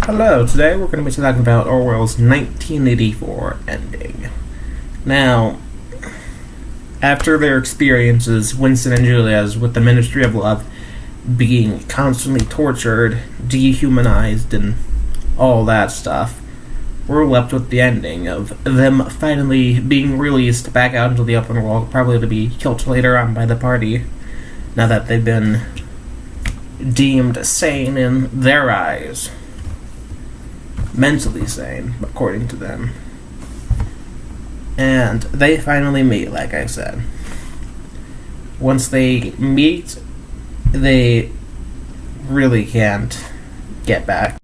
Hello, today we're going to be talking about Orwell's 1984 ending. Now, after their experiences, Winston and Julia's, with the Ministry of Love being constantly tortured, dehumanized, and all that stuff, we're left with the ending of them finally being released back out into the open world, probably to be killed later on by the party, now that they've been deemed sane in their eyes. Mentally sane, according to them. And they finally meet, like I said. Once they meet, they really can't get back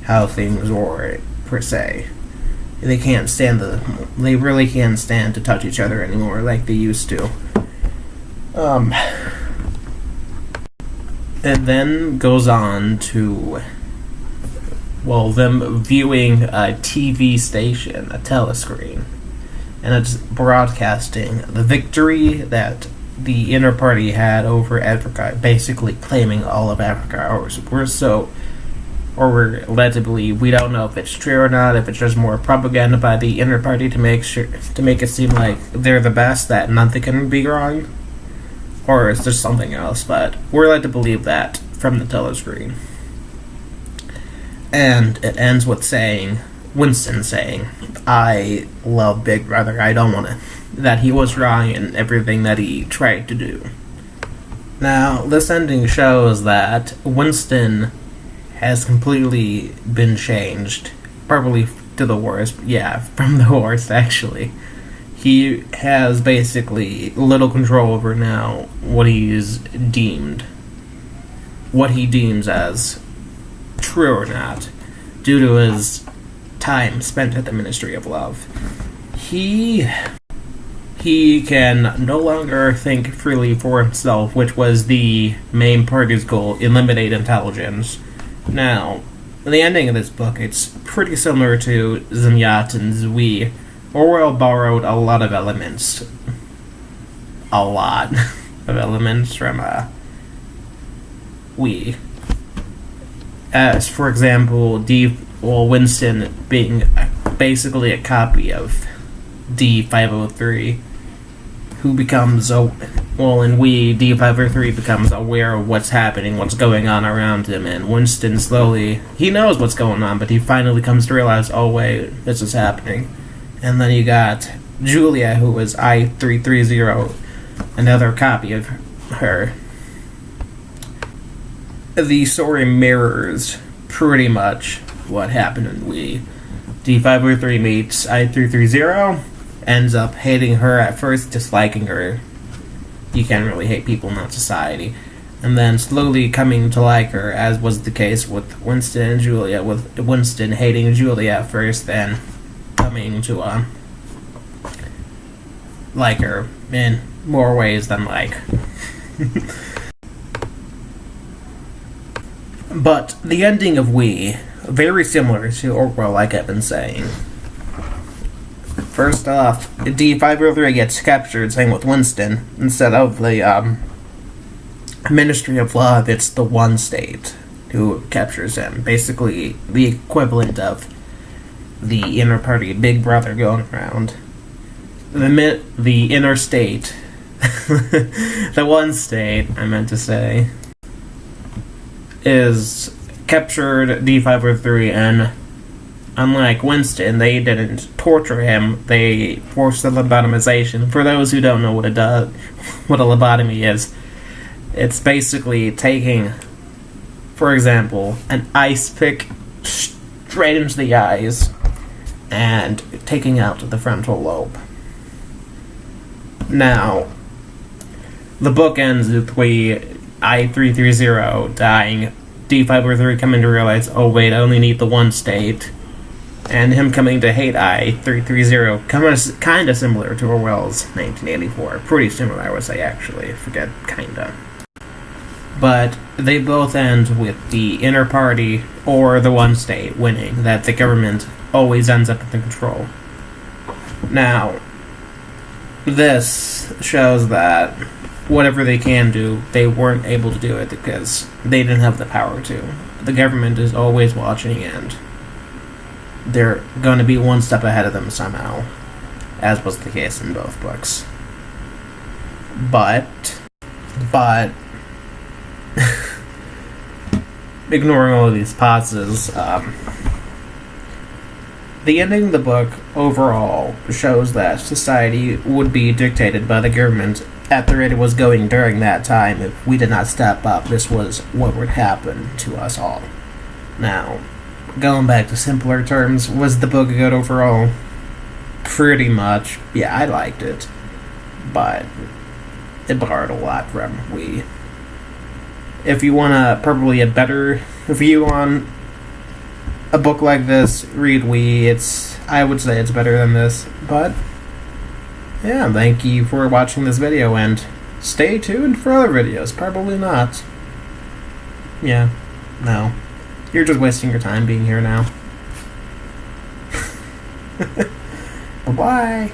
how things were, per se. They really can't stand to touch each other anymore like they used to. It then goes on to them viewing a TV station, a telescreen, and it's broadcasting the victory that the inner party had over Africa, basically claiming all of Africa. We're led to believe, we don't know if it's true or not, if it's just more propaganda by the inner party to make it seem like they're the best, that nothing can be wrong, or it's just something else, but we're led to believe that from the telescreen. And it ends with Winston saying, I love Big Brother, I don't want to, that he was wrong in everything that he tried to do. Now, this ending shows that Winston has completely been changed, probably to the worst, from the worst, actually. He has basically little control over now what he deems as true or not, due to his time spent at the Ministry of Love. He can no longer think freely for himself, which was the main party's goal: eliminate intelligence. Now, in the ending of this book, it's pretty similar to Zimyat and Zui. Orwell borrowed a lot of elements from We. As, for example, Winston being basically a copy of D503, who becomes, in D503 becomes aware of what's happening, what's going on around him, and Winston he knows what's going on, but he finally comes to realize, oh wait, this is happening. And then you got Julia, who was I330, another copy of her. The story mirrors pretty much what happened in We. D503 meets I330, ends up hating her at first, disliking her. You can't really hate people in that society. And then slowly coming to like her, as was the case with Winston and Julia, with Winston hating Julia at first, then coming to like her in more ways than like. But the ending of We, very similar to Orwell, like I've been saying. First off, D503 gets captured, same with Winston. Instead of the Ministry of Love, it's the One State who captures him. Basically, the equivalent of the inner party, Big Brother going around. The inner state, the One State, I meant to say, is captured D503, and unlike Winston, they didn't torture him, they forced the lobotomization. For those who don't know what a lobotomy is, it's basically taking, for example, an ice pick straight into the eyes and taking out the frontal lobe. Now, the book ends with I330 dying, D503 coming to realize, oh wait, I only need the One State, and him coming to hate I330, kind of similar to Orwell's 1984. Pretty similar, I would say, actually. Forget kinda. But they both end with the inner party or the One State winning, that the government always ends up in control. Now, this shows that whatever they can do, they weren't able to do it because they didn't have the power to. The government is always watching, and they're going to be one step ahead of them somehow, as was the case in both books. But, ignoring all of these pauses, the ending of the book overall shows that society would be dictated by the government at the rate it was going during that time. If we did not step up, this was what would happen to us all. Now, going back to simpler terms, was the book good overall? Pretty much. Yeah, I liked it. But it borrowed a lot from We. If you want probably a better view on a book like this, read We. I would say it's better than this. But yeah, thank you for watching this video, and stay tuned for other videos. Probably not. Yeah, no. You're just wasting your time being here now. Bye-bye.